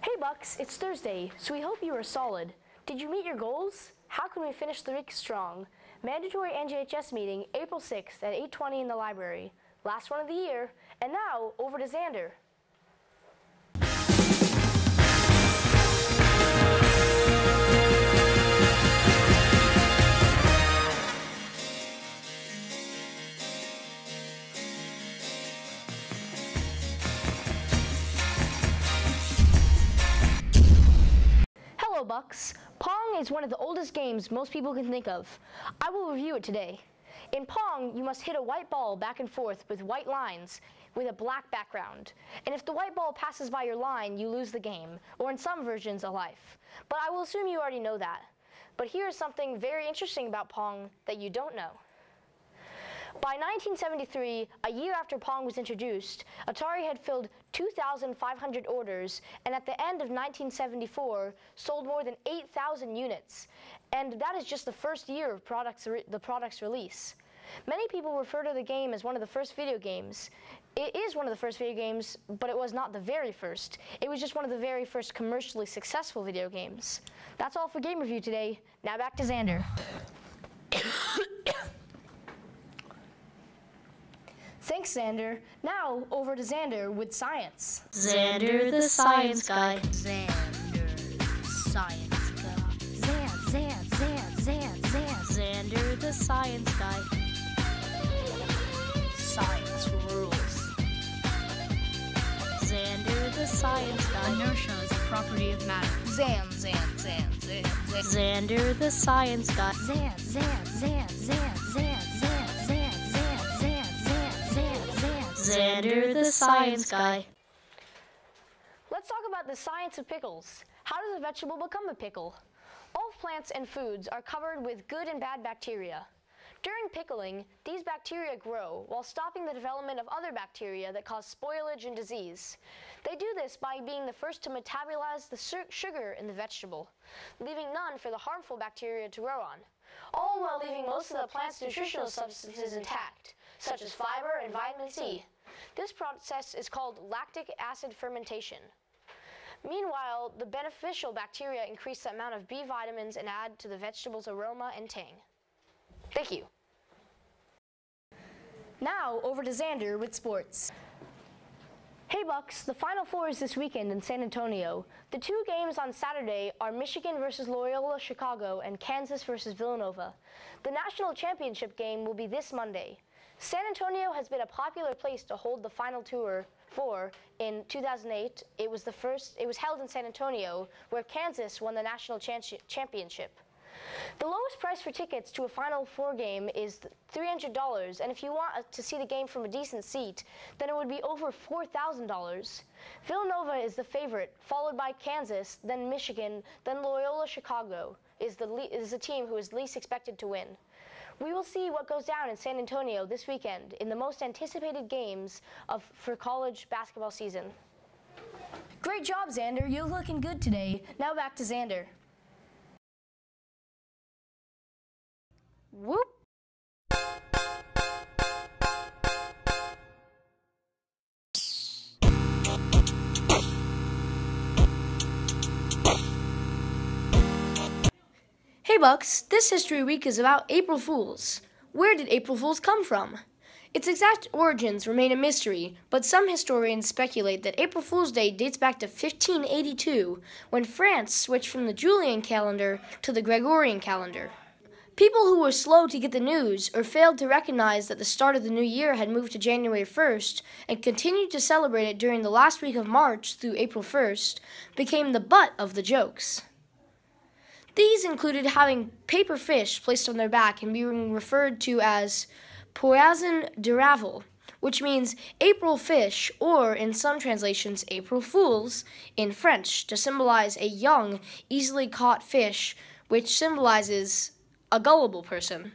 Hey Bucks, it's Thursday, so we hope you are solid. Did you meet your goals? How can we finish the week strong? Mandatory NJHS meeting April 6th at 8:20 in the library. Last one of the year, and now over to Xander. Hello Bucks. Pong is one of the oldest games most people can think of. I will review it today. In Pong, you must hit a white ball back and forth with white lines with a black background. And if the white ball passes by your line, you lose the game, or in some versions, a life. But I will assume you already know that. But here's something very interesting about Pong that you don't know. By 1973, a year after Pong was introduced, Atari had filled 2,500 orders, and at the end of 1974, sold more than 8,000 units. And that is just the first year of the product's release. Many people refer to the game as one of the first video games. It is one of the first video games, but it was not the very first. It was just one of the very first commercially successful video games. That's all for Game Review today. Now back to Xander. Thanks, Xander. Now, over to Xander with science. Xander the Science Guy. Xander the Science Guy. Xander the Science Guy. Science rules. Xander the Science Guy. Inertia is a property of matter. Xander the Science Guy. Xander the Science Guy. Let's talk about the science of pickles. How does a vegetable become a pickle? All plants and foods are covered with good and bad bacteria. During pickling, these bacteria grow while stopping the development of other bacteria that cause spoilage and disease. They do this by being the first to metabolize the sugar in the vegetable, leaving none for the harmful bacteria to grow on, all while leaving most of the plant's nutritional substances intact, such as fiber and vitamin C. This process is called lactic acid fermentation. Meanwhile, the beneficial bacteria increase the amount of B vitamins and add to the vegetable's aroma and tang. Thank you. Now, over to Xander with sports. Hey Bucks, the Final Four is this weekend in San Antonio. The two games on Saturday are Michigan versus Loyola Chicago and Kansas versus Villanova. The national championship game will be this Monday. San Antonio has been a popular place to hold the Final Four. In 2008, it was held in San Antonio, where Kansas won the national championship. The lowest price for tickets to a Final Four game is $300, and if you want to see the game from a decent seat, then it would be over $4,000. Villanova is the favorite, followed by Kansas, then Michigan, then Loyola Chicago is the team who is least expected to win. We will see what goes down in San Antonio this weekend in the most anticipated games for college basketball season. Great job, Xander. You're looking good today. Now back to Xander. Whoop. Hey Bucks, this History Week is about April Fools. Where did April Fools come from? Its exact origins remain a mystery, but some historians speculate that April Fool's Day dates back to 1582, when France switched from the Julian calendar to the Gregorian calendar. People who were slow to get the news or failed to recognize that the start of the new year had moved to January 1st and continued to celebrate it during the last week of March through April 1st became the butt of the jokes. These included having paper fish placed on their back and being referred to as poisson de ravel, which means April fish, or in some translations, April Fools, in French, to symbolize a young, easily caught fish, which symbolizes a gullible person.